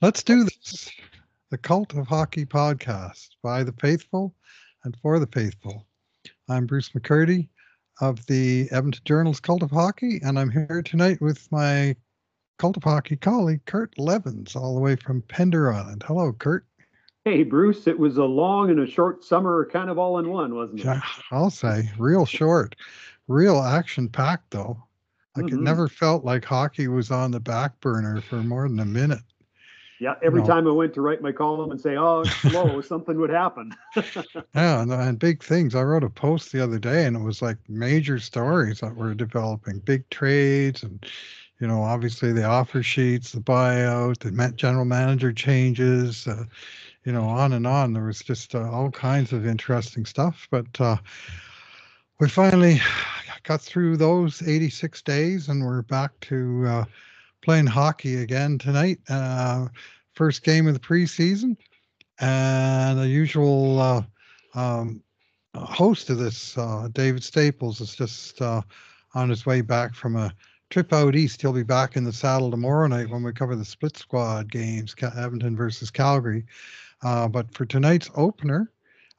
Let's do this. The Cult of Hockey podcast by the faithful and for the faithful. I'm Bruce McCurdy of the Edmonton Journal's Cult of Hockey, and I'm here tonight with my Cult of Hockey colleague, Kurt Leavins, all the way from Pender Island. Hello, Kurt. Hey, Bruce, it was a long and a short summer, kind of all in one, wasn't it? Yeah, I'll say real short, real action packed, though. Like it Mm-hmm. never felt like hockey was on the back burner for more than a minute. Yeah, You every know, time I went to write my column and say, oh, it's slow, something would happen. Yeah, and big things. I wrote a post the other day, and it was like major stories that were developing, big trades, and obviously the offer sheets, the buyout, the general manager changes, on and on. There was just all kinds of interesting stuff. But we finally got through those 86 days, and we're back to playing hockey again tonight. First game of the preseason, and the usual. Um, Host of this, David Staples, is just on his way back from a trip out east. He'll be back in the saddle tomorrow night when we cover the split squad games, Edmonton versus Calgary. But for tonight's opener,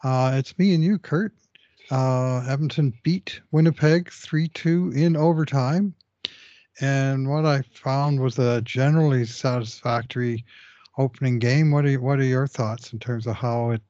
it's me and you, Kurt. Edmonton beat Winnipeg 3-2 in overtime. And what I found was a generally satisfactory opening game. What are your thoughts in terms of how it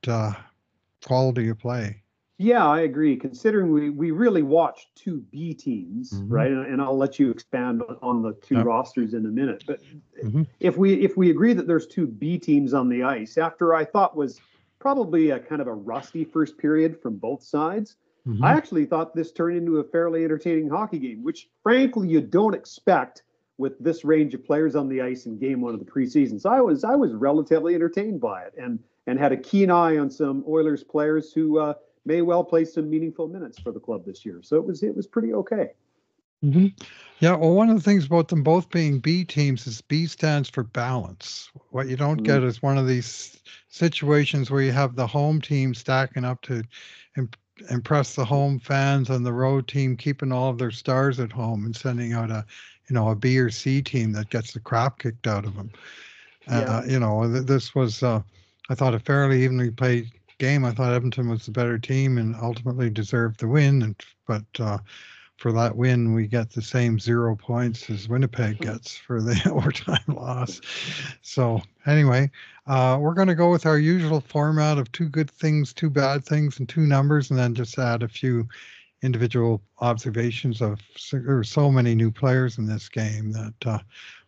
quality of play? Yeah, I agree. Considering we really watched two B teams, Mm-hmm. right? And I'll let you expand on the two Yep. rosters in a minute. But Mm-hmm. if we agree that there's two B teams on the ice, after I thought was probably a kind of a rusty first period from both sides, I Mm-hmm. actually thought this turned into a fairly entertaining hockey game, which frankly you don't expect with this range of players on the ice in game one of the preseason. So I was relatively entertained by it and had a keen eye on some Oilers players who may well play some meaningful minutes for the club this year. So it was pretty okay. Mm-hmm. Yeah, well, one of the things about them both being B teams is B stands for balance. What you don't Mm, get is one of these situations where you have the home team stacking up to imp impress the home fans and the road team keeping all of their stars at home and sending out a B or C team that gets the crap kicked out of them. yeah. This was, I thought, a fairly evenly played game. I thought Edmonton was the better team and ultimately deserved the win. But for that win, we get the same 0 points as Winnipeg gets for the overtime loss. So anyway, we're going to go with our usual format of two good things, two bad things, and two numbers, and then just add a few individual observations of there were so many new players in this game that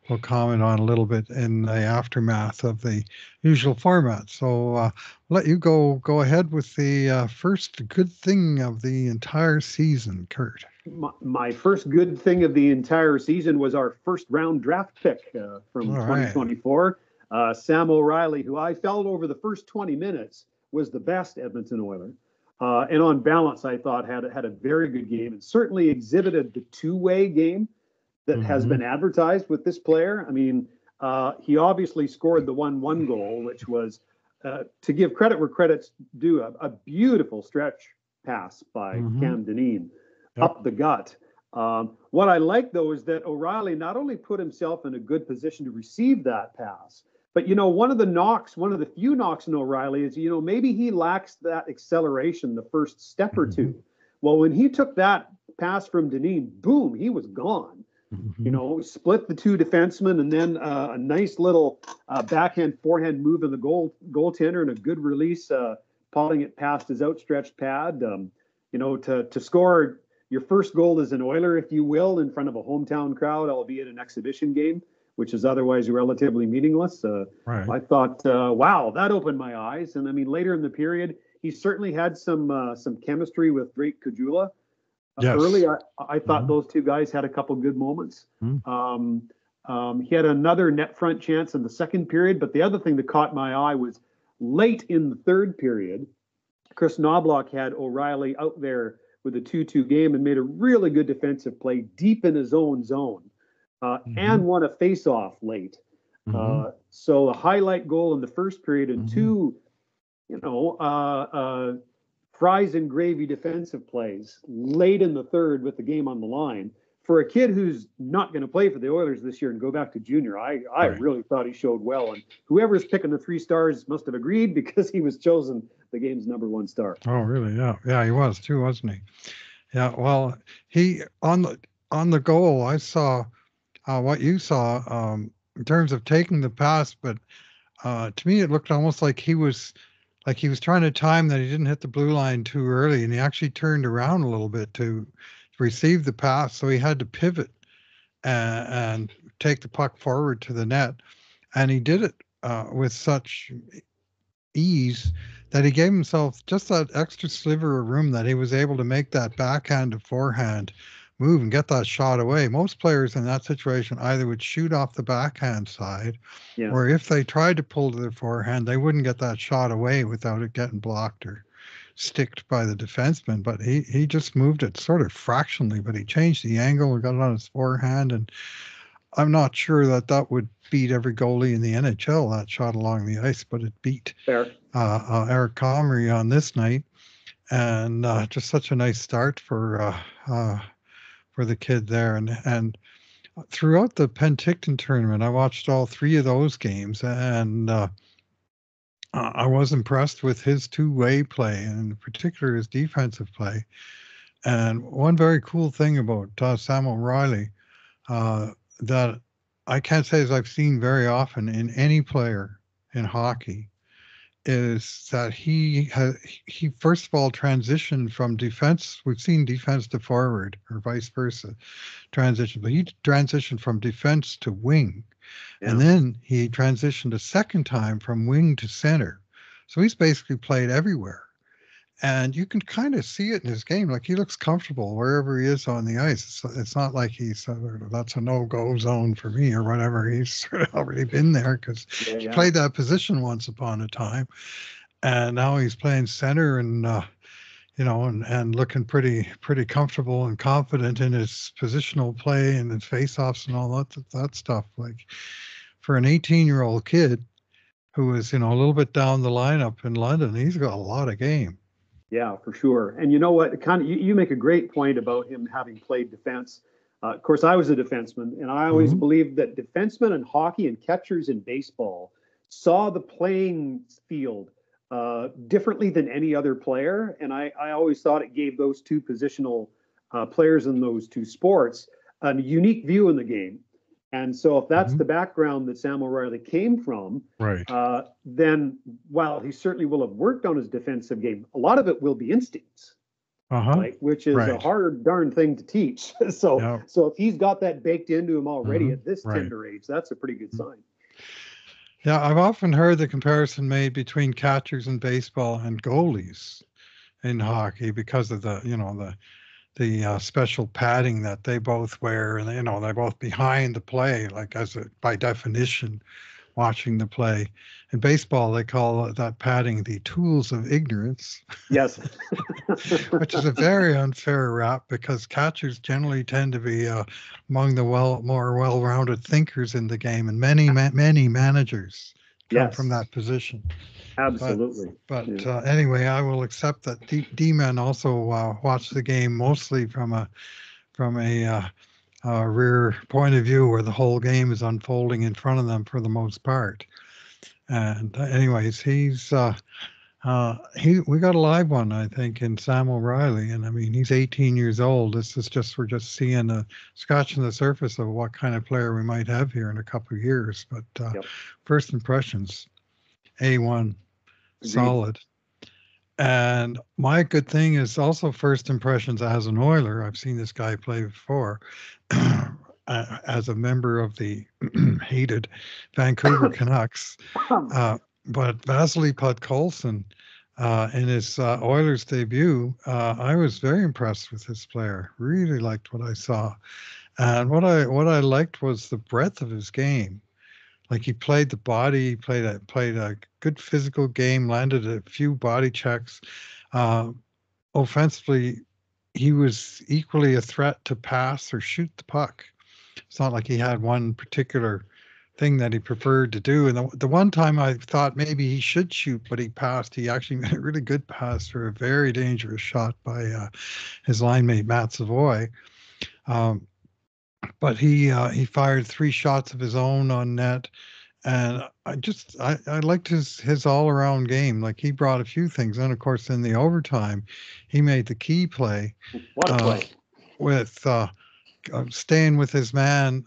we'll comment on a little bit in the aftermath of the usual format. So let you go ahead with the first good thing of the entire season, Kurt. My first good thing of the entire season was our first round draft pick from All right. 2024, Sam O'Reilly, who I felt over the first 20 minutes was the best Edmonton Oiler. And on balance, I thought had a very good game and certainly exhibited the two-way game that has Mm-hmm. been advertised with this player. I mean, he obviously scored the 1-1 goal, which was, to give credit where credit's due, a beautiful stretch pass by Mm-hmm. Cam Dineen Yep. up the gut. What I like, though, is that O'Reilly not only put himself in a good position to receive that pass, but, one of the few knocks in O'Reilly is, maybe he lacks that acceleration the first step or Mm-hmm. two. Well, when he took that pass from Dineen, boom, he was gone. Mm-hmm. Split the two defensemen, and then a nice little backhand forehand move in the goaltender and a good release, potting it past his outstretched pad. To score your first goal as an Oiler, if you will, in front of a hometown crowd, albeit an exhibition game, which is otherwise relatively meaningless. Right. I thought, wow, that opened my eyes. And I mean, later in the period, he certainly had some chemistry with Drake Caggiula. Yes. Early, I thought Mm-hmm. those two guys had a couple good moments. Mm-hmm. He had another net front chance in the second period, but the other thing that caught my eye was late in the third period, Chris Knobloch had O'Reilly out there with a 2-2 game and made a really good defensive play deep in his own zone Mm-hmm. and won a face-off late. Mm-hmm. So a highlight goal in the first period and Mm-hmm. two, fries and gravy defensive plays late in the third with the game on the line for a kid who's not going to play for the Oilers this year and go back to junior, I Right. really thought he showed well. And whoever's picking the 3 stars must have agreed, because he was chosen the game's #1 star. Oh, really? Yeah. Yeah, he was too, wasn't he? Yeah. Well, he on the goal, I saw what you saw in terms of taking the pass, but to me, it looked almost like he was trying to time that he didn't hit the blue line too early, and he actually turned around a little bit to receive the pass, so he had to pivot and take the puck forward to the net, and he did it with such ease that he gave himself just that extra sliver of room that he was able to make that backhand to forehand move and get that shot away. Most players in that situation either would shoot off the backhand side, Yeah. or if they tried to pull to their forehand, they wouldn't get that shot away without it getting blocked or sticked by the defenseman. But he just moved it sort of fractionally, but he changed the angle and got it on his forehand. And I'm not sure that that would beat every goalie in the NHL, that shot along the ice, but it beat Fair. Eric Comrie on this night. And just such a nice start for the kid there. And throughout the Penticton tournament, I watched all 3 of those games, and I was impressed with his two-way play, and in particular his defensive play. And one very cool thing about Sam O'Reilly that I can't say as I've seen very often in any player in hockey is that he first of all transitioned from defense. We've seen defense to forward or vice versa transition, but he transitioned from defense to wing. Yeah. And then he transitioned a second time from wing to center. So he's basically played everywhere. And you can kind of see it in his game. Like, he looks comfortable wherever he is on the ice. It's not like he's that's a no-go zone for me or whatever. He's sort of already been there because he played that position once upon a time, and now he's playing center and and looking pretty comfortable and confident in his positional play and his face-offs and all that stuff. Like, for an 18-year-old kid who is a little bit down the lineup in London, he's got a lot of game. Yeah, for sure. And you know what? You make a great point about him having played defense. Of course, I was a defenseman, and I always believed that defensemen in hockey and catchers in baseball saw the playing field differently than any other player. And I always thought it gave those two positional players in those two sports a unique view in the game. And so if that's the background that Sam O'Reilly came from, right, then while he certainly will have worked on his defensive game, a lot of it will be instincts, which is a hard darn thing to teach. So if he's got that baked into him already at this tender age, that's a pretty good sign. Yeah, I've often heard the comparison made between catchers in baseball and goalies in hockey because of the special padding that they both wear, and they're both behind the play, like by definition, watching the play. In baseball, they call that padding the tools of ignorance. Yes. Which is a very unfair rap, because catchers generally tend to be among the more well-rounded thinkers in the game, and many managers come from that position. Absolutely. But anyway, I will accept that D-men also watch the game mostly from a rear point of view, where the whole game is unfolding in front of them for the most part. And anyways, we got a live one, I think, in Sam O'Reilly, and I mean, he's 18 years old. We're just seeing scratching the surface of what kind of player we might have here in a couple of years. But first impressions, A1. Solid. And my good thing is also first impressions as an Oiler. I've seen this guy play before as a member of the hated Vancouver Canucks. But Vasily Podkolzin, in his Oilers debut, I was very impressed with this player. Really liked what I saw. And what I liked was the breadth of his game. Like, he played the body, he played a good physical game, landed a few body checks. Offensively, he was equally a threat to pass or shoot the puck. It's not like he had one particular thing that he preferred to do. And the one time I thought maybe he should shoot, but he passed. He actually made a really good pass for a very dangerous shot by his line mate, Matt Savoy. but he fired 3 shots of his own on net, and I liked his all around game. Like he brought a few things, and of course in the overtime, he made the key play What a uh, play. with staying with his man.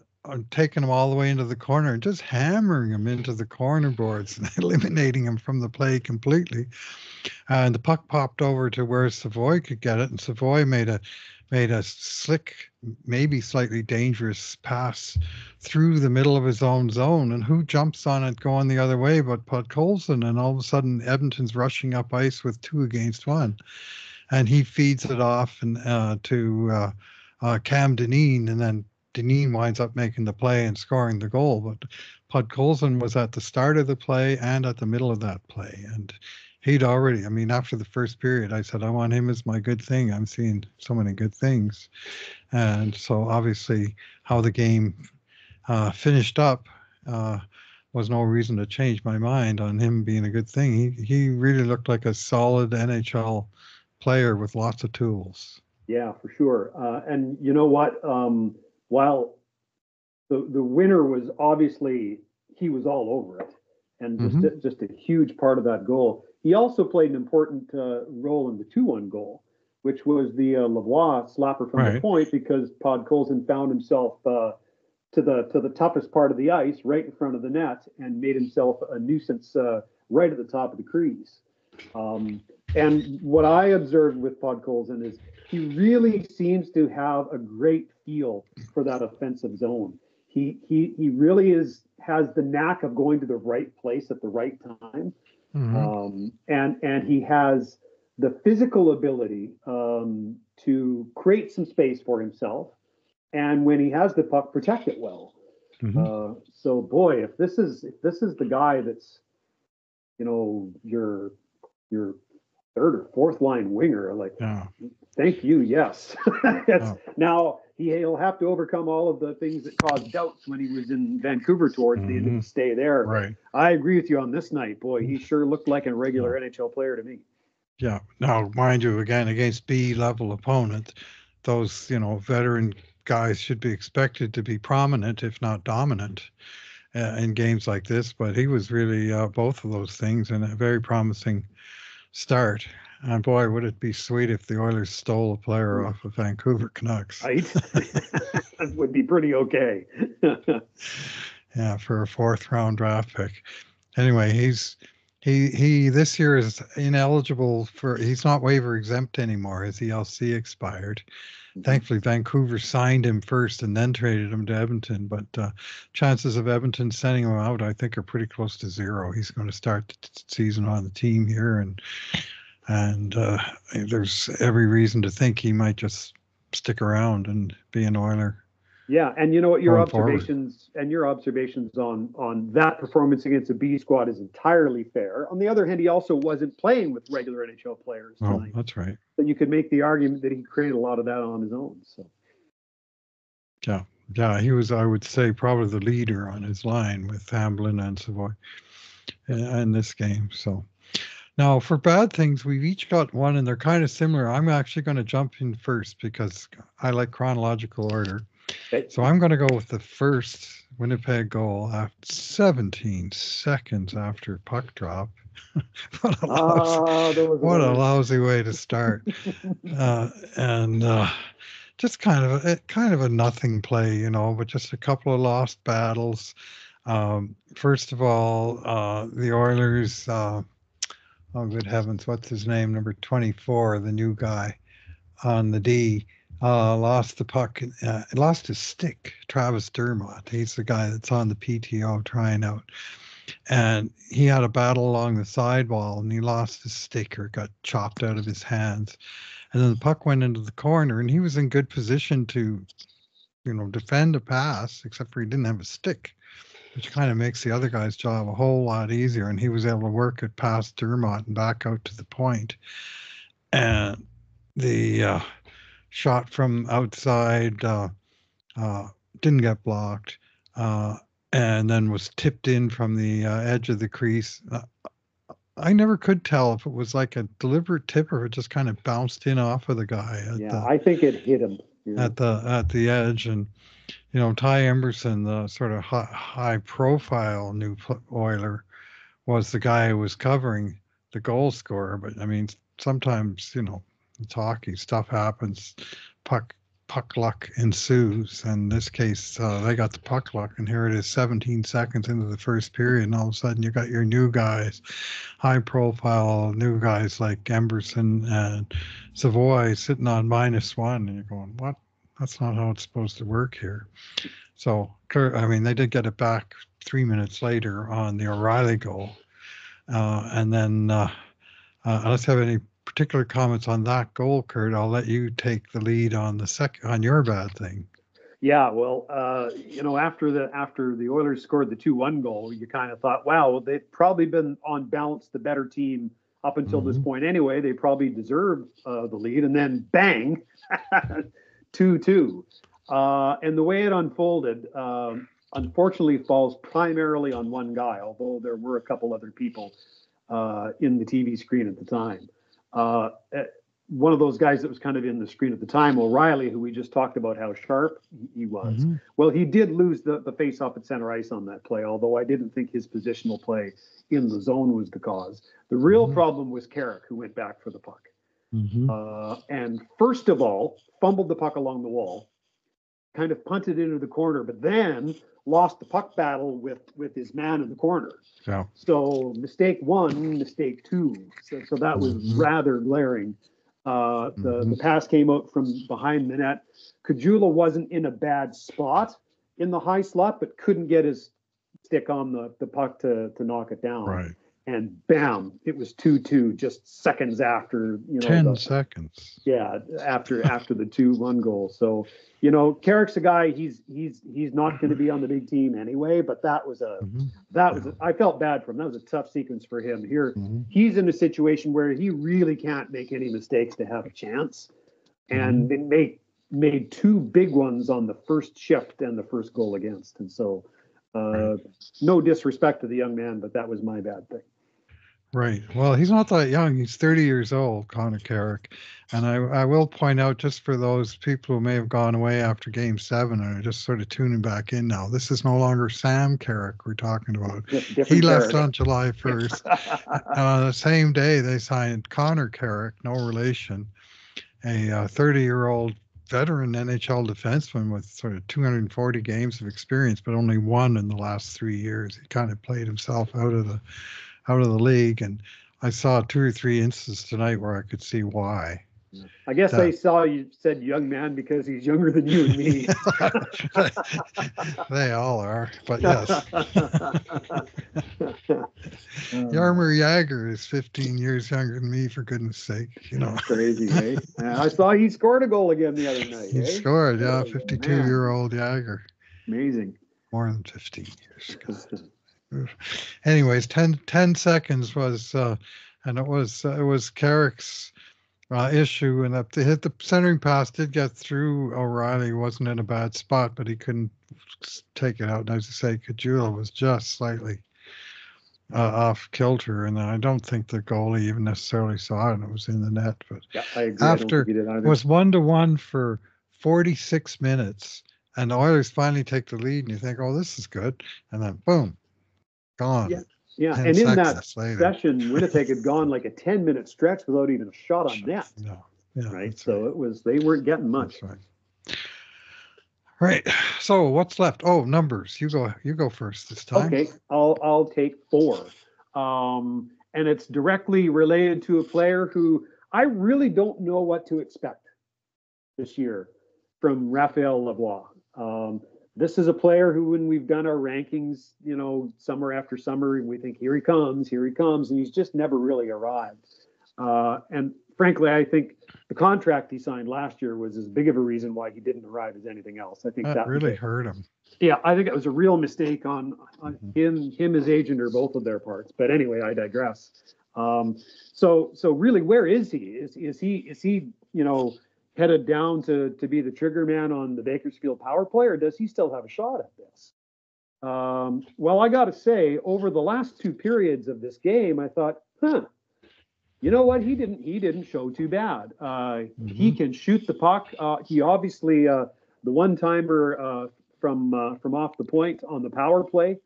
Taking him all the way into the corner and just hammering him into the corner boards and eliminating him from the play completely. And the puck popped over to where Savoy could get it, and Savoy made a slick, maybe slightly dangerous pass through the middle of his own zone. And who jumps on it going the other way but Podkolzin? And all of a sudden, Edmonton's rushing up ice with 2 against 1, and he feeds it off and Cam Dineen, and then Dineen winds up making the play and scoring the goal. But Podkolzin was at the start of the play and at the middle of that play, and he'd already. I mean, after the first period, I said I want him as my good thing. I'm seeing so many good things, and so obviously how the game finished up. Was no reason to change my mind on him being a good thing. He really looked like a solid NHL player with lots of tools. Yeah, for sure. And you know what? While the winner was obviously he was all over it, and Mm-hmm. just a huge part of that goal. He also played an important role in the 2-1 goal, which was the Lavoie slapper from the Right. point because Podkolzin found himself to the toughest part of the ice, right in front of the net, and made himself a nuisance right at the top of the crease. And what I observed with Podkolzin is he really seems to have a great feel for that offensive zone. He really has the knack of going to the right place at the right time, Mm-hmm. and he has the physical ability to create some space for himself, and when he has the puck, protect it well. Mm-hmm. So boy, if this is the guy that's your third or fourth line winger, like Yeah. thank you, yes. It's, Oh. now he'll have to overcome all of the things that caused doubts when he was in Vancouver towards the end of Mm-hmm. his stay there. Right. But I agree with you on this night. Boy, he sure looked like a regular Yeah. NHL player to me. Yeah. Now, mind you, again, against B level opponents, those, veteran guys should be expected to be prominent, if not dominant, in games like this. But he was really both of those things and a very promising start. And boy, would it be sweet if the Oilers stole a player off of Vancouver Canucks. Right? That would be pretty okay. Yeah, for a 4th round draft pick. Anyway, he this year is ineligible for. He's not waiver exempt anymore. His ELC expired. Thankfully, Vancouver signed him first and then traded him to Edmonton. But chances of Edmonton sending him out, I think, are pretty close to zero. He's going to start the season on the team here, and there's every reason to think he might just stick around and be an Oiler Yeah, and you know what, going forward. your observations on that performance against the B squad is entirely fair. On the other hand, he also wasn't playing with regular NHL players Oh, tonight. that's right. So you could make the argument that he created a lot of that on his own. So Yeah. Yeah, he was, I would say, probably the leader on his line with Hamblin and Savoy in this game. So now for bad things, we've each got one and they're kind of similar. I'm actually going to jump in first because I like chronological order. So I'm going to go with the first Winnipeg goal after 17 seconds after puck drop. What a lousy way to start. And just kind of a nothing play, but just a couple of lost battles. First of all, the Oilers. Oh, good heavens, what's his name? Number 24, the new guy on the D. Lost the puck, lost his stick. Travis Dermott. He's the guy that's on the PTO trying out. And he had a battle along the sidewall and he lost his stick or got chopped out of his hands. And then the puck went into the corner and he was in good position to, defend a pass, except for he didn't have a stick, which kind of makes the other guy's job a whole lot easier. And he was able to work it past Dermott and back out to the point. And the shot from outside didn't get blocked, and then was tipped in from the edge of the crease. I never could tell if it was like a deliberate tip or it just kind of bounced in off of the guy I think it hit him. at the edge, and Ty Emberson, the sort of high profile new Oiler, was the guy who was covering the goal scorer. But I mean, sometimes, it's hockey, stuff happens, puck puck luck ensues. And in this case, they got the puck luck, and here it is, 17 seconds into the first period, and all of a sudden you got your new guys, high profile new guys like Emberson and Savoy sitting on -1, and you're going, what? That's not how it's supposed to work here. So, I mean, they did get it back 3 minutes later on the O'Reilly goal. And then, unless you have any particular comments on that goal, Kurt, I'll let you take the lead on on your bad thing. Yeah, well, after the Oilers scored the 2-1 goal, you kind of thought, wow, they've probably been on balance the better team up until this point anyway. They probably deserved the lead, and then bang, 2-2. And the way it unfolded, unfortunately, falls primarily on one guy, although there were a couple other people in the TV screen at the time. One of those guys that was kind of in the screen at the time, O'Reilly, who we just talked about how sharp he was. Well, he did lose the face-off at center ice on that play, although I didn't think his positional play in the zone was the cause. The real problem was Carrick, who went back for the puck. And first of all, fumbled the puck along the wall, kind of punted into the corner, but then lost the puck battle with his man in the corner. Yeah. So mistake one, mistake two. So that was rather glaring. The pass came out from behind the net. Kajula wasn't in a bad spot in the high slot, but couldn't get his stick on the puck to knock it down. Right. And bam, it was 2-2 just seconds after, 10 seconds. Yeah, after the 2-1 goal. So, Carrick's a guy, he's not going to be on the big team anyway, but that was I felt bad for him. That was a tough sequence for him. Here, he's in a situation where he really can't make any mistakes to have a chance. And they made two big ones on the first shift and the first goal against. And so, no disrespect to the young man, but that was my bad thing. Right. Well, he's not that young. He's 30 years old, Connor Carrick. And I will point out, just for those people who may have gone away after Game 7 and are just sort of tuning back in now, this is no longer Sam Carrick we're talking about. He left on July 1st. On the same day, they signed Connor Carrick, no relation, a 30-year-old veteran NHL defenseman with sort of 240 games of experience, but only one in the last 3 years. He kind of played himself out of the league, and I saw 2 or 3 instances tonight where I could see why. I guess I saw you said young man because he's younger than you and me. They all are, but yes. Jaromir Jagr is 15 years younger than me, for goodness sake. Crazy, eh? I saw he scored a goal again the other night. He scored, yeah, 52-year-old Jagr. Amazing. More than 15 years. Anyways, 10 seconds was, and it was Carrick's issue, and that the centering pass did get through O'Reilly. Wasn't in a bad spot, but he couldn't take it out. And as you say, Kajula was just slightly off kilter, and I don't think the goalie even necessarily saw it, and it was in the net. But yeah, I agree. After it was 1-1 for 46 minutes, and the Oilers finally take the lead, and you think, oh, this is good, and then boom. Gone. Yeah. And in that session, Winnipeg had gone like a 10-minute stretch without even a shot on net. No. Yeah, right. So they weren't getting much. Right. So what's left? Oh, numbers. You go first this time. Okay. I'll take 4. And it's directly related to a player who I really don't know what to expect this year from Raphael Lavoie. This is a player who, when we've done our rankings, summer after summer, we think, here he comes, and he's just never really arrived. And frankly, I think the contract he signed last year was as big of a reason why he didn't arrive as anything else. I think that really hurt him. Yeah, I think it was a real mistake on him, his agent, or both of their parts. But anyway, I digress. So really, where is he? Is he headed down to be the trigger man on the Bakersfield power play, or does he still have a shot at this? Well, I got to say, over the last 2 periods of this game, I thought, you know what? He didn't show too bad. He can shoot the puck. He obviously, the one-timer from off the point on the power play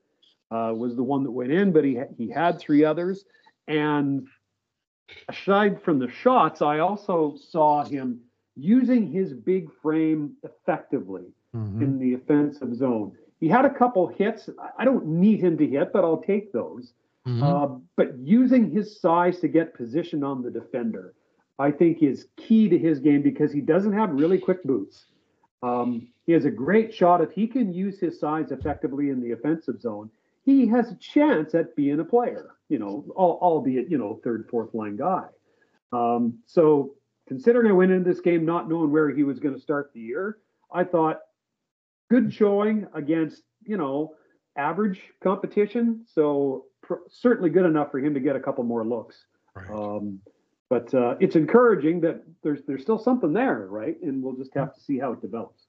was the one that went in, but he had 3 others. And aside from the shots, I also saw him using his big frame effectively in the offensive zone. He had a couple hits. I don't need him to hit, but I'll take those. But using his size to get position on the defender, I think is key to his game because he doesn't have really quick boots. He has a great shot. If he can use his size effectively in the offensive zone, he has a chance at being a player, albeit, third, fourth line guy. So considering I went into this game not knowing where he was going to start the year, I thought good showing against, average competition. So certainly good enough for him to get a couple more looks. Right. But it's encouraging that there's still something there, right? And we'll just have to see how it develops.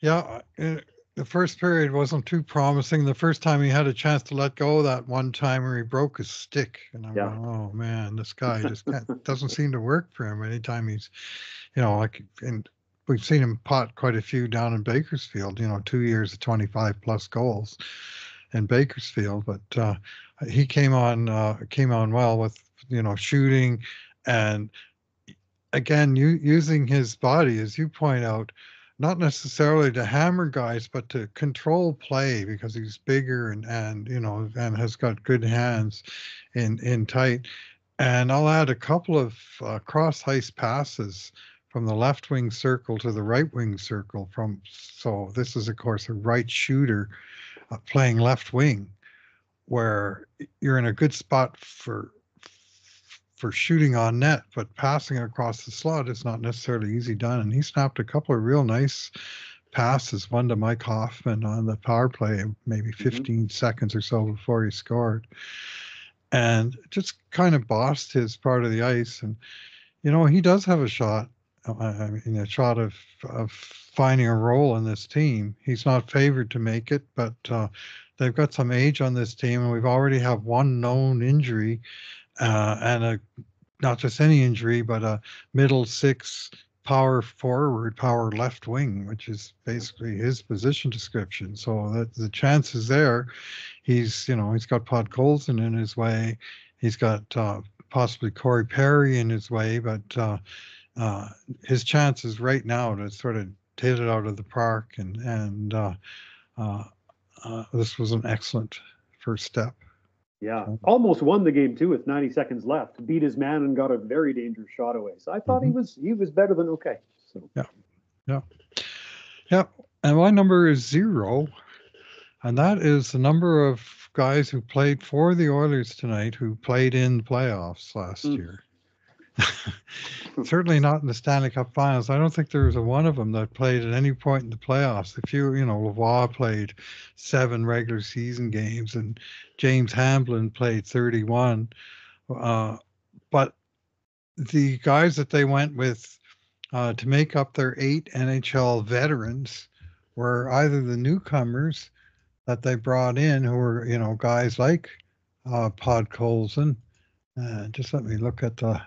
Yeah, the first period wasn't too promising. The first time he had a chance to let go that one time where he broke his stick. And I'm going, oh, man, this guy just doesn't seem to work for him anytime he's, and we've seen him pot quite a few down in Bakersfield, 2 years of 25-plus goals in Bakersfield. But he came on well with, shooting and, again, using his body, as you point out, not necessarily to hammer guys, but to control play because he's bigger and has got good hands in tight. And I'll add a couple of cross ice passes from the left wing circle to the right wing circle. So this is, of course, a right shooter playing left wing, where you're in a good spot for shooting on net, but passing across the slot is not necessarily easy done. And he snapped a couple of real nice passes, one to Mike Hoffman on the power play, maybe 15 seconds or so before he scored, and just kind of bossed his part of the ice. And, he does have a shot. I mean, a shot of finding a role in this team. He's not favored to make it, but they've got some age on this team, and we've already have one known injury. And not just any injury, but a middle six power forward, power left wing, which is basically his position description. So that the chances there, he's got Podkolzin in his way, he's got possibly Corey Perry in his way, but his chances right now to sort of hit it out of the park, and this was an excellent first step. Yeah, almost won the game too with 90 seconds left. Beat his man and got a very dangerous shot away. So I thought he was better than okay. So yeah. And my number is 0, and that is the number of guys who played for the Oilers tonight who played in the playoffs last year. Certainly not in the Stanley Cup Finals. I don't think there was a one of them that played at any point in the playoffs. If Lavoie played 7 regular season games and James Hamblin played 31. But the guys that they went with to make up their 8 NHL veterans were either the newcomers that they brought in, who were, guys like Podkolzin. Just let me look at the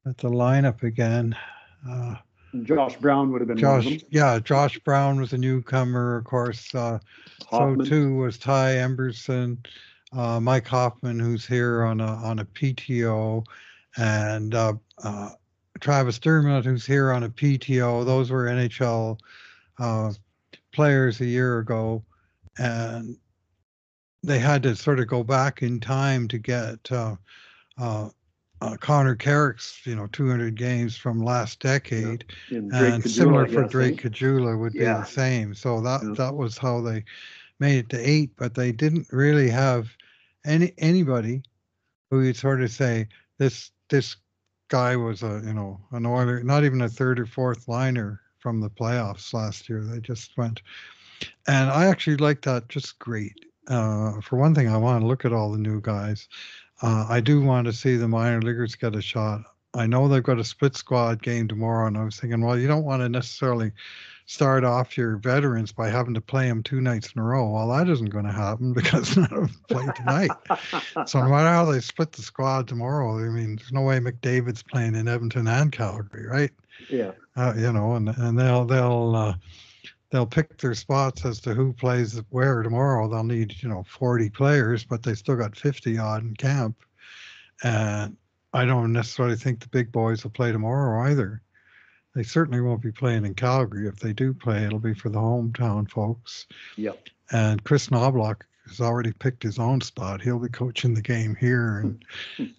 lineup again. Josh Brown would have been one of them. Yeah, Josh Brown was a newcomer, of course. So too was Ty Emberson, Mike Hoffman, who's here on a PTO, and Travis Dermott, who's here on a PTO. Those were NHL players a year ago, and they had to sort of go back in time to get Connor Carrick's, 200 games from last decade, and similar for Drake Kajula would be the same. So that was how they made it to 8, but they didn't really have anybody who you'd sort of say this guy was an Oiler, not even a third or fourth liner from the playoffs last year. They just went, and I actually like that just great. For one thing, I want to look at all the new guys. I do want to see the minor leaguers get a shot. I know they've got a split squad game tomorrow, and I was thinking, well, you don't want to necessarily start off your veterans by having to play them 2 nights in a row. Well, that isn't going to happen because none of them play tonight. So no matter how they split the squad tomorrow, I mean, there's no way McDavid's playing in Edmonton and Calgary, right? Yeah. And they'll they'll pick their spots as to who plays where tomorrow. They'll need 40 players, but they still got 50 odd in camp, and I don't necessarily think the big boys will play tomorrow either. They certainly won't be playing in Calgary. If they do play, it'll be for the hometown folks. Yep. And Chris Knobloch has already picked his own spot. He'll be coaching the game here,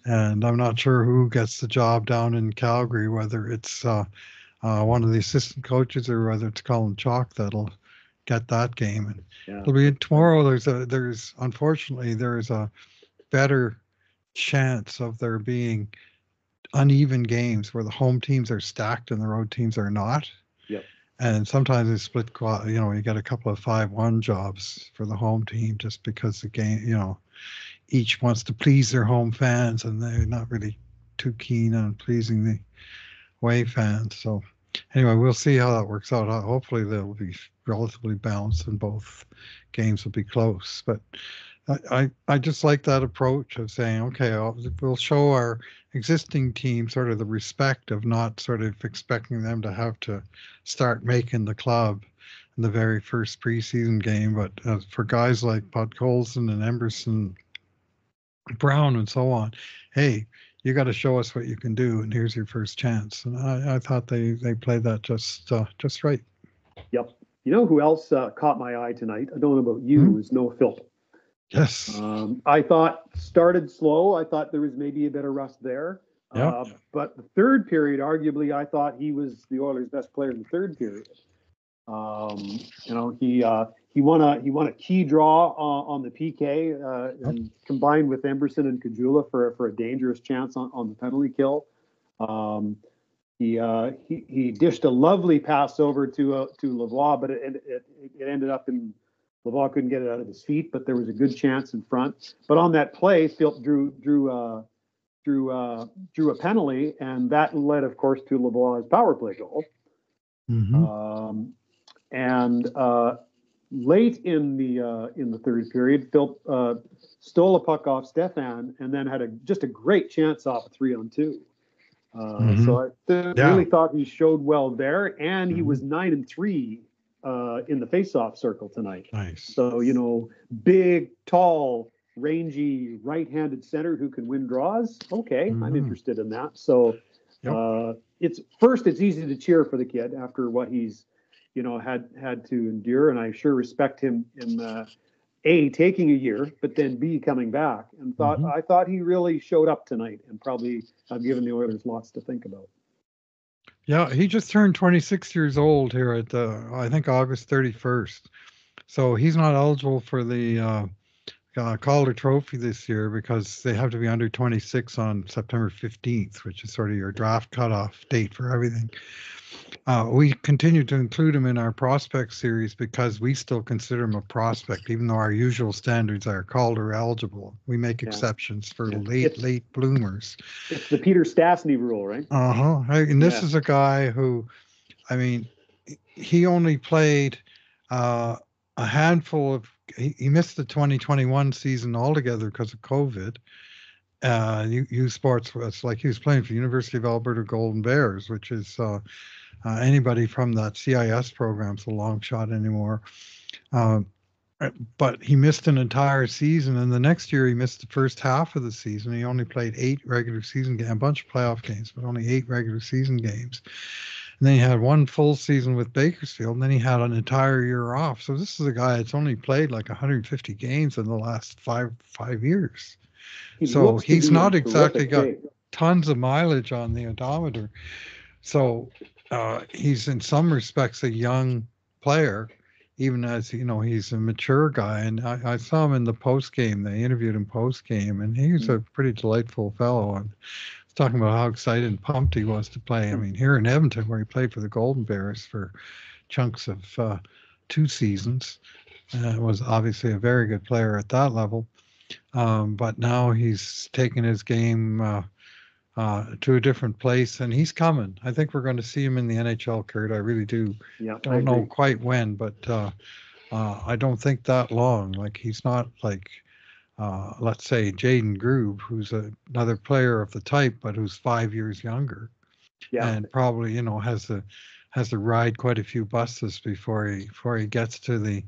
and I'm not sure who gets the job down in Calgary, whether it's one of the assistant coaches or whether it's Colin Chalk that'll get that game. And Yeah. it'll be tomorrow. There's unfortunately there's a better chance of there being uneven games where the home teams are stacked and the road teams are not. Yep. And sometimes it's split, you get a couple of 5-1 jobs for the home team just because the game, each wants to please their home fans and they're not really too keen on pleasing the away fans. So anyway, we'll see how that works out. Hopefully they'll be relatively balanced and both games will be close. But I just like that approach of saying, okay, we'll show our existing team sort of the respect of not sort of expecting them to have to start making the club in the very first preseason game. But for guys like Podkolzin and Emberson, Brown, and so on, hey, you got to show us what you can do, and here's your first chance. And I thought they played that just right. Yep. You know who else caught my eye tonight? I don't know about you. Is Noah Philp. Yes. I thought started slow. I thought there was maybe a bit of rust there. Yeah. But the third period, arguably, I thought he was the Oilers' best player in the third period. He won a key draw on the PK and combined with Emberson and Kajula for a dangerous chance on the penalty kill. He dished a lovely pass over to Lavoie, but it ended up in Lavoie couldn't get it out of his feet, but there was a good chance in front. But on that play, Philp drew a penalty, and that led, of course, to Lavoie's power play goal. Mm-hmm. And late in the third period, Philp stole a puck off Stefan, and then had just a great chance off a 3-on-2. So I really thought he showed well there, and he was 9-3 in the face-off circle tonight. Nice. So big, tall, rangy, right-handed center who can win draws. Okay, I'm interested in that. So it's easy to cheer for the kid after what he's had to endure, and I sure respect him in A, taking a year, but then B, coming back. And I thought he really showed up tonight, and probably I've given the Oilers lots to think about. Yeah, he just turned 26 years old here at I think August 31st. So he's not eligible for the Calder Trophy this year because they have to be under 26 on September 15th, which is sort of your draft cutoff date for everything. We continue to include him in our prospect series because we still consider him a prospect, even though our usual standards are Calder eligible. We make exceptions for late bloomers. It's the Peter Stastny rule, right? And this is a guy who, I mean, he only played a handful of. He missed the 2021 season altogether because of COVID. U Sports was like he was playing for the University of Alberta Golden Bears, which is anybody from that CIS program's a long shot anymore. But he missed an entire season, and the next year he missed the first half of the season. He only played 8 regular season games, a bunch of playoff games, but only 8 regular season games. And then he had 1 full season with Bakersfield, and then he had an entire year off. So this is a guy that's only played like 150 games in the last five years. So he's not exactly got tons of mileage on the odometer. So he's in some respects a young player, even as he's a mature guy. And I saw him in the post game. They interviewed him post game, and he's a pretty delightful fellow. And talking about how excited and pumped he was to play. I mean, here in Edmonton, where he played for the Golden Bears for chunks of 2 seasons, was obviously a very good player at that level. But now he's taken his game to a different place, and he's coming. I think we're going to see him in the NHL, Kurt. I really do. Don't know quite when, but I don't think that long. Like he's not like. Let's say Jaden Grube, who's another player of the type, but who's 5 years younger, and probably has has to ride quite a few buses before he gets to the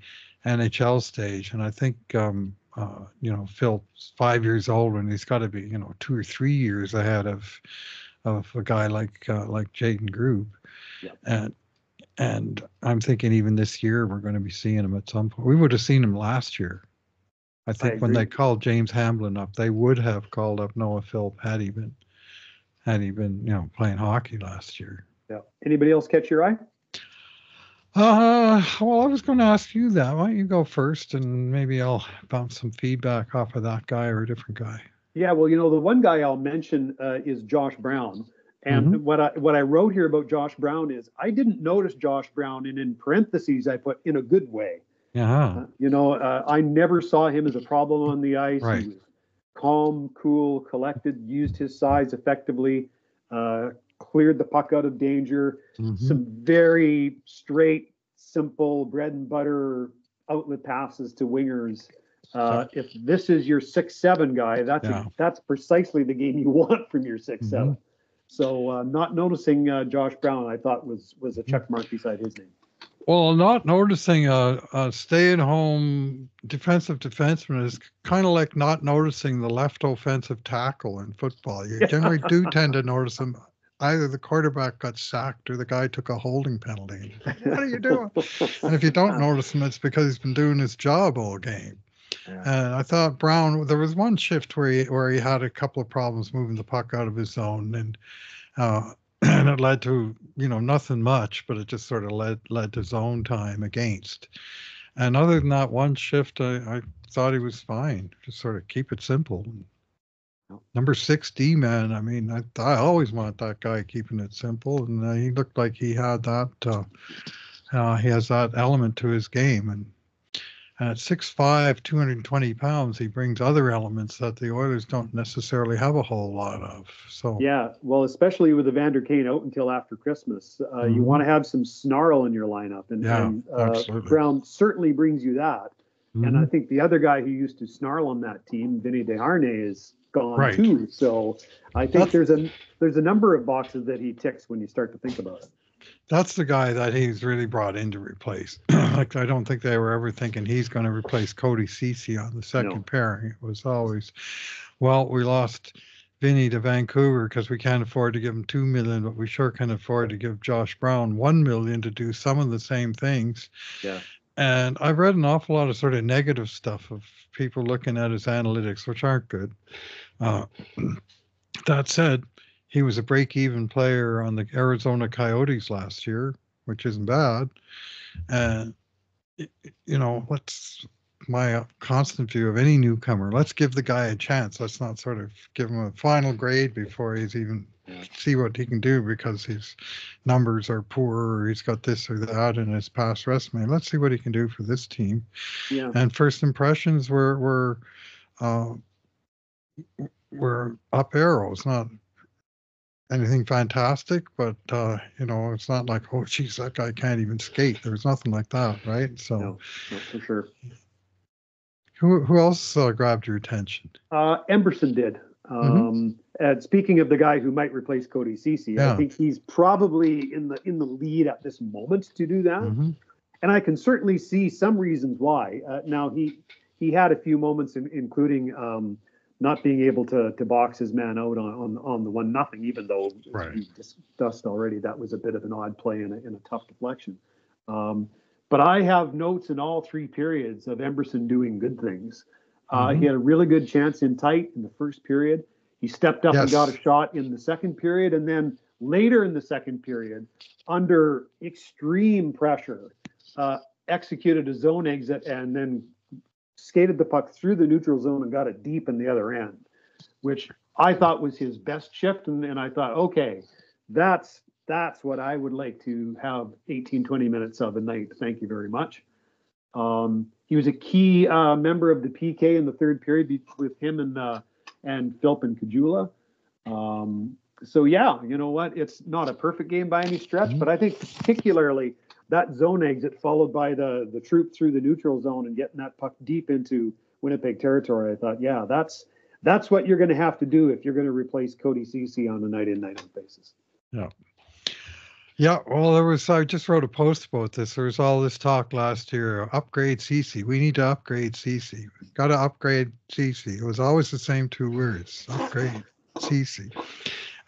NHL stage. And I think Phil's 5 years old, and he's got to be 2 or 3 years ahead of a guy like Jaden Grube. Yeah. And I'm thinking even this year we're going to be seeing him at some point. We would have seen him last year. I think when they called James Hamblin up, they would have called up Noah Philp had he been playing hockey last year. Yeah. Anybody else catch your eye? Well, I was going to ask you that. Why don't you go first, and maybe I'll bounce some feedback off of that guy or a different guy. Yeah, well, the one guy I'll mention is Josh Brown. And what I wrote here about Josh Brown is I didn't notice Josh Brown, and in parentheses I put in a good way. Yeah. I never saw him as a problem on the ice. Right. He was calm, cool, collected, used his size effectively, cleared the puck out of danger. Some very straight, simple, bread and butter outlet passes to wingers. If this is your 6'7" guy, that's precisely the game you want from your 6'7". So not noticing Josh Brown, I thought was a check mark beside his name. Well, not noticing a stay-at-home defensive defenseman is kind of like not noticing the left offensive tackle in football. You generally do tend to notice them. Either the quarterback got sacked or the guy took a holding penalty. What are you doing? And if you don't notice him, it's because he's been doing his job all game. Yeah. And I thought Brown, there was one shift where he had a couple of problems moving the puck out of his zone, and it led to nothing much, but it just sort of led to zone time against. And other than that one shift, I thought he was fine. Just sort of keep it simple. Number 6 D man. I mean, I always want that guy keeping it simple, and he looked like he had that. He has that element to his game, and at 6'5", 220 pounds, he brings other elements that the Oilers don't necessarily have a whole lot of. So yeah, well, especially with Evander Kane out until after Christmas, you want to have some snarl in your lineup, and Brown certainly brings you that. And I think the other guy who used to snarl on that team, Vinny Desharnais, is gone too. So I think there's a number of boxes that he ticks when you start to think about it. That's the guy that he's really brought in to replace. Like, I don't think they were ever thinking he's going to replace Cody Ceci on the second pairing. It was always, well, we lost Vinny to Vancouver because we can't afford to give him $2 million, but we sure can afford to give Josh Brown $1 million to do some of the same things. Yeah. And I've read an awful lot of sort of negative stuff of people looking at his analytics, which aren't good. That said, he was a break-even player on the Arizona Coyotes last year, which isn't bad. And, what's my constant view of any newcomer? Let's give the guy a chance. Let's not sort of give him a final grade before he's even see what he can do, because his numbers are poor or he's got this or that in his past resume. Let's see what he can do for this team. Yeah. And first impressions were up arrows, not anything fantastic, but it's not like, oh geez, that guy can't even skate. There's nothing like that, right? So no, for sure. Who else grabbed your attention? Emberson did. And speaking of the guy who might replace Cody Ceci, I think he's probably in the lead at this moment to do that. And I can certainly see some reasons why. Now he had a few moments, including not being able to box his man out on the 1-0, even though we discussed already that was a bit of an odd play in a tough deflection. But I have notes in all 3 periods of Emberson doing good things. He had a really good chance in tight in the first period. He stepped up and got a shot in the second period, and then later in the second period, under extreme pressure, executed a zone exit and then skated the puck through the neutral zone and got it deep in the other end, which I thought was his best shift. And I thought, okay, that's what I would like to have 18, 20 minutes of a night. Thank you very much. He was a key member of the PK in the third period with him and Philp and Kajula. So yeah, you know what? It's not a perfect game by any stretch, but I think particularly that zone exit followed by the troop through the neutral zone and getting that puck deep into Winnipeg territory. I thought, yeah, that's what you're going to have to do if you're going to replace Cody Ceci on a night-in, night-out basis. Yeah. Yeah, well, I just wrote a post about this. There was all this talk last year, upgrade CC. We need to upgrade CC. Got to upgrade CC. It was always the same two words, upgrade CC.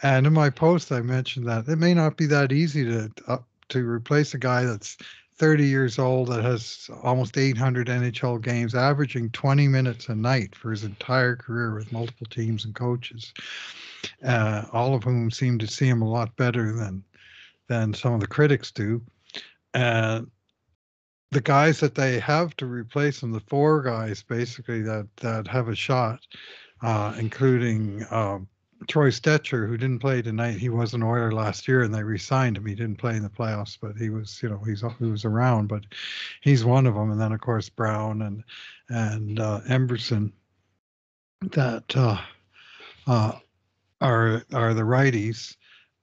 And in my post, I mentioned that it may not be that easy to replace a guy that's 30 years old that has almost 800 NHL games, averaging 20 minutes a night for his entire career with multiple teams and coaches, all of whom seem to see him a lot better than some of the critics do. And the guys that they have to replace him, the four guys basically that have a shot, including Troy Stetcher, who didn't play tonight. He was an Oiler last year, and they re-signed him. He didn't play in the playoffs, but he was, he was around. But he's one of them. And then of course Brown and Emberson that are the righties,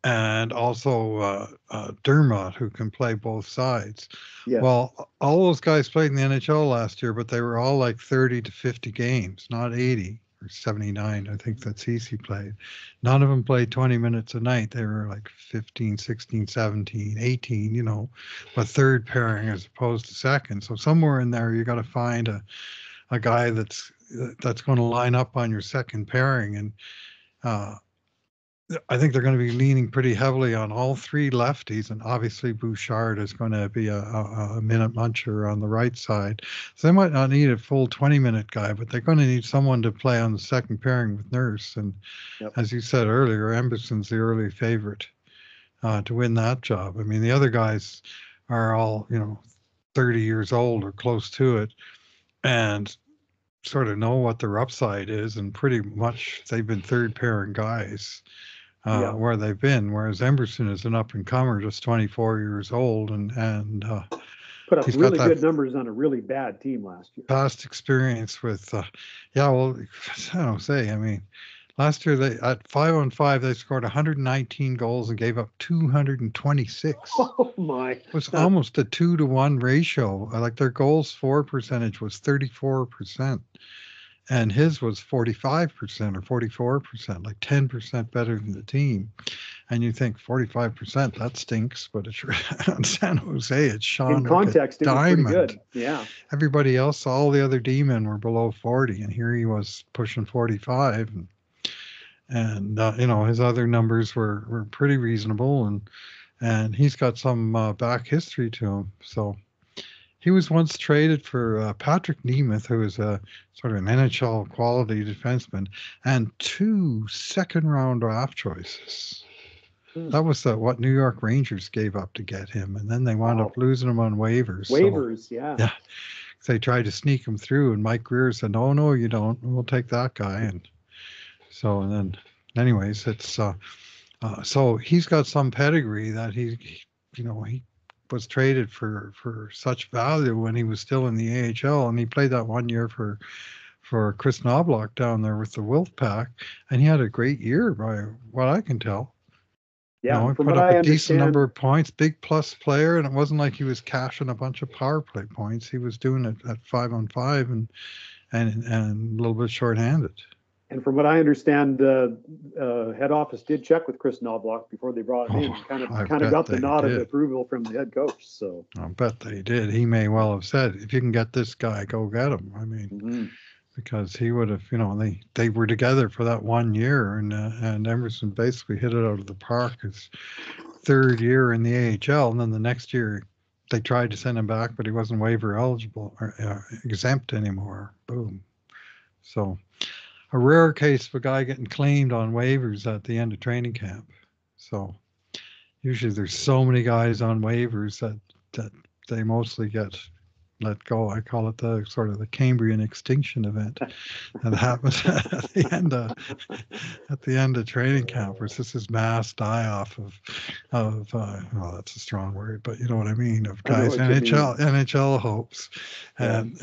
and also Dermott, who can play both sides. Yes. Well, all those guys played in the NHL last year, but they were all like 30 to 50 games, not 80 or 79. I think that CC played. None of them played 20 minutes a night. They were like 15, 16, 17, 18, but third pairing as opposed to second. So somewhere in there, you got to find a guy that's going to line up on your second pairing. And I think they're going to be leaning pretty heavily on all three lefties, and obviously Bouchard is going to be a minute muncher on the right side. So they might not need a full 20-minute guy, but they're going to need someone to play on the second pairing with Nurse. And as you said earlier, Emberson's the early favorite to win that job. I mean, the other guys are all 30 years old or close to it, and sort of know what their upside is, and pretty much they've been third pairing guys. Where they've been, whereas Emberson is an up-and-comer, just 24 years old, and put up really good numbers on a really bad team last year. Past experience with, I don't say, I mean, last year they at 5-on-5 they scored 119 goals and gave up 226. Oh my! It was almost a 2-to-1 ratio. Like their goals for percentage was 34%. And his was 45% or 44%, like 10% better than the team. And you think 45%, that stinks, but it's on San Jose, it's shone in context, like a diamond. It was pretty good. Yeah. Everybody else, all the other D-men were below 40, and here he was pushing 45. And his other numbers were pretty reasonable, and he's got some back history to him. So he was once traded for Patrick Nemeth, who is a sort of an NHL quality defenseman, and 2 second-round draft choices. That was what New York Rangers gave up to get him, and then they wound up losing him on waivers. Yeah. They tried to sneak him through, and Mike Greer said, "No, you don't. We'll take that guy." And then, anyways, it's so he's got some pedigree that he was traded for such value when he was still in the AHL, and he played that 1 year for Chris Knobloch down there with the Wolfpack, and he had a great year by what I can tell. Yeah, he put up a decent number of points, big plus player, and it wasn't like he was cashing a bunch of power play points. He was doing it at 5-on-5 and a little bit shorthanded. And from what I understand, the head office did check with Chris Knobloch before they brought him in. Kind of got the nod of approval from the head coach. So I bet they did. He may well have said, "If you can get this guy, go get him." I mean, because he would have, they were together for that 1 year, and Emerson basically hit it out of the park his third year in the AHL, and then the next year they tried to send him back, but he wasn't waiver eligible or exempt anymore. Boom. So a rare case of a guy getting claimed on waivers at the end of training camp. So usually there's so many guys on waivers that they mostly get let go. I call it the sort of the Cambrian extinction event that happens at the end of training camp, where this is mass die off of well, that's a strong word, but you know what I mean, of guys NHL hopes. And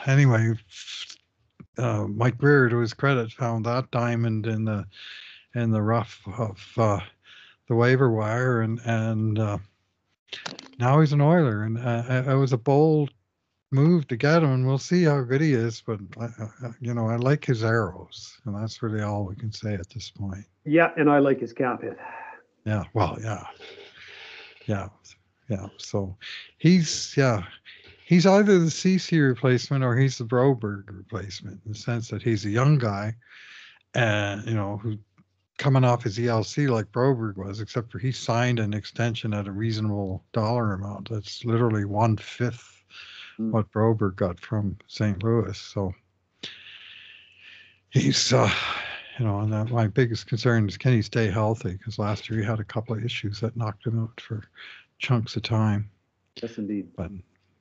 anyway, Mike Greer, to his credit, found that diamond in the rough of the waiver wire, and now he's an Oiler, and it was a bold move to get him, and we'll see how good he is. But I like his arrows, and that's really all we can say at this point. Yeah, and I like his cap hit. Yeah, well, yeah. Yeah, yeah. So he's he's either the CC replacement or he's the Broberg replacement in the sense that he's a young guy and who coming off his ELC like Broberg was, except for he signed an extension at a reasonable dollar amount. That's literally 1/5 Mm. what Broberg got from St. Louis. So he's, and that my biggest concern is can he stay healthy? Because last year he had a couple of issues that knocked him out for chunks of time. Yes, indeed. But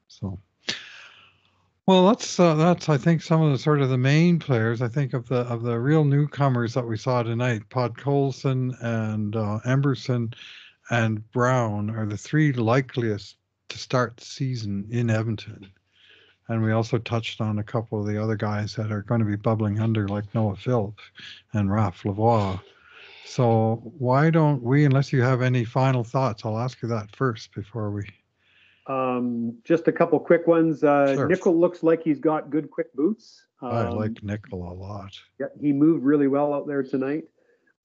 so. Well, that's I think some of the sort of the main players. I think of the real newcomers that we saw tonight, Podkolzin and Emberson and Brown are the three likeliest to start the season in Edmonton. And we also touched on a couple of the other guys that are going to be bubbling under, like Noah Phillips and Raph Lavoie. So why don't we, unless you have any final thoughts, I'll ask you that first before we. Just a couple quick ones. Sure. Nickel looks like he's got good quick boots. I like Nickel a lot. Yeah, he moved really well out there tonight.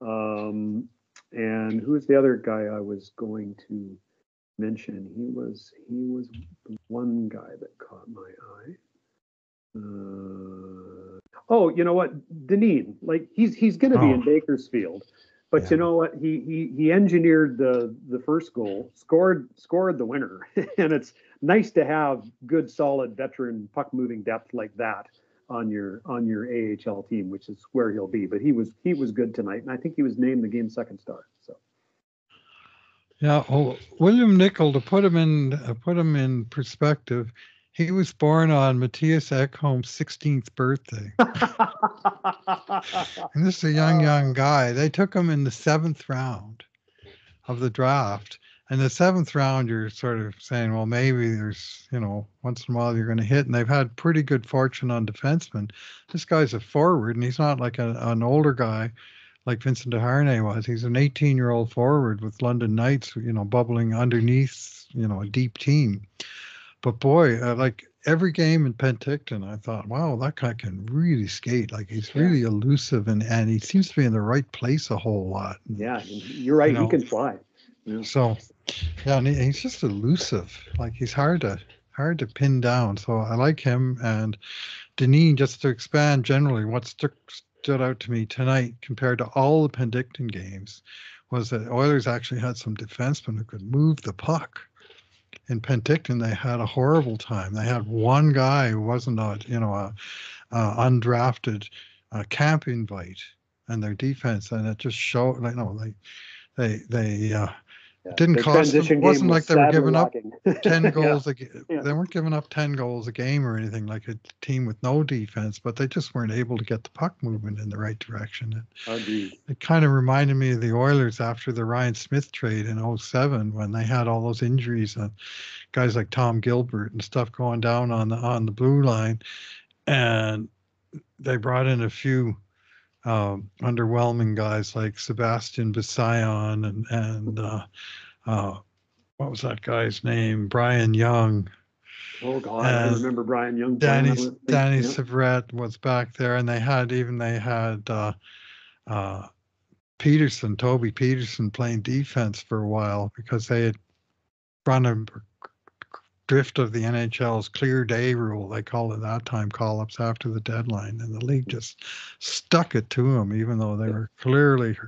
And who is the other guy I was going to mention? He was the one guy that caught my eye. Oh, you know what, Deneen, like he's going to be in Bakersfield, but you know what, he engineered the first goal, scored the winner, and it's nice to have good, solid veteran puck moving depth like that on your AHL team, which is where he'll be. But he was good tonight, and I think he was named the game's second star. So. Yeah, William Nickel, to put him in perspective, he was born on Matthias Ekholm's 16th birthday. And this is a young guy. They took him in the 7th round of the draft. And the 7th round, you're sort of saying, well, maybe there's, once in a while you're going to hit. And they've had pretty good fortune on defensemen. This guy's a forward, and he's not like an older guy like Vincent DeHarnay was. He's an 18-year-old forward with London Knights, bubbling underneath, a deep team. But boy, like every game in Penticton, I thought, wow, that guy can really skate. Like he's really elusive, and he seems to be in the right place a whole lot. Yeah, you're right. He can fly. Yeah. So, and he's just elusive. Like he's hard to pin down. So I like him. And Deneen, just to expand generally, what stood out to me tonight compared to all the Penticton games was that Oilers actually had some defensemen who could move the puck. In Penticton, they had a horrible time. They had one guy who wasn't a undrafted camp invite, and their defense, and it just showed. It didn't cost them. It wasn't like they were giving up 10 goals. They weren't giving up 10 goals a game or anything like a team with no defense, but they just weren't able to get the puck movement in the right direction. It kind of reminded me of the Oilers after the Ryan Smith trade in 2007 when they had all those injuries and guys like Tom Gilbert and stuff going down on the blue line, and they brought in a few underwhelming guys like Sebastian Bissayon and what was that guy's name? Brian Young. Oh God, I remember Brian Young. Danny Savret was back there, and they had Toby Peterson playing defense for a while because they had run a drift of the NHL's clear day rule. They called it that time, call-ups after the deadline, and the league just stuck it to them, even though they were clearly,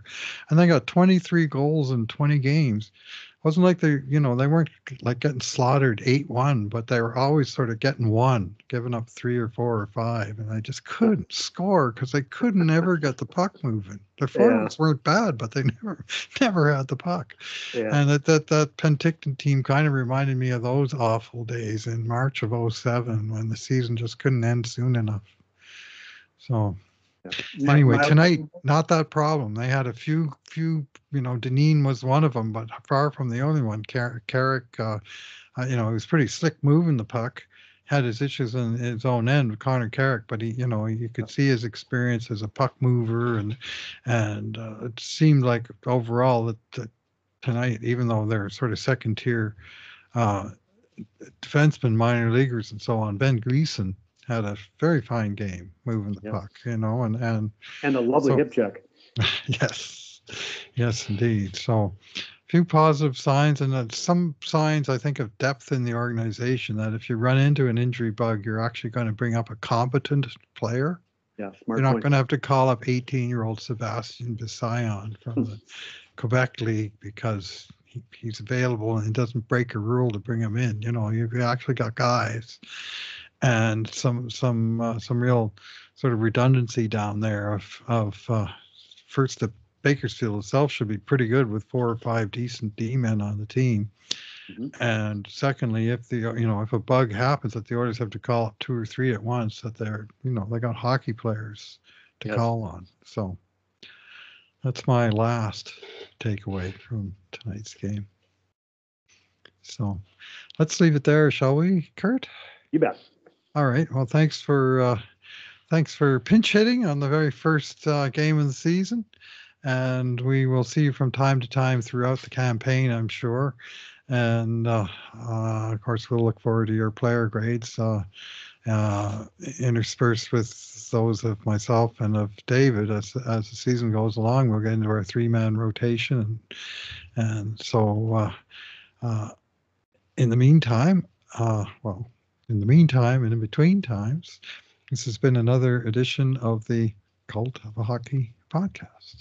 and they got 23 goals in 20 games. It wasn't like they weren't like getting slaughtered 8-1, but they were always sort of getting one, giving up 3 or 4 or 5, and they just couldn't score because they couldn't ever get the puck moving. Their forwards weren't bad, but they never had the puck. Yeah. And that Penticton team kind of reminded me of those awful days in March of 2007 when the season just couldn't end soon enough. So anyway, tonight, not that problem. They had a few, Deneen was one of them, but far from the only one. Carrick, he was pretty slick moving the puck, had his issues in his own end with Connor Carrick, but you could see his experience as a puck mover, and it seemed like overall that tonight, even though they're sort of second tier defensemen, minor leaguers, and so on, Ben Gleason had a very fine game moving the puck, and a lovely hip check. Yes, indeed. So few positive signs, and some signs I think of depth in the organization. That if you run into an injury bug, you're actually going to bring up a competent player. Yeah, You're smart not point. going to have to call up 18-year-old Sebastian Bissayon from the Quebec League because he's available and it doesn't break a rule to bring him in. You've actually got guys and some real sort of redundancy down there of first the Bakersfield itself should be pretty good with 4 or 5 decent D-men on the team. Mm-hmm. And secondly, if a bug happens, that the Oilers have to call up 2 or 3 at once, that they got hockey players to call on. So that's my last takeaway from tonight's game. So let's leave it there, shall we, Kurt? You bet. All right. Well, thanks for pinch hitting on the very first game of the season. And we will see you from time to time throughout the campaign, I'm sure. And of course, we'll look forward to your player grades interspersed with those of myself and of David as the season goes along. We'll get into our 3-man rotation, and so in the meantime, and in between times, this has been another edition of the Cult of a Hockey podcast.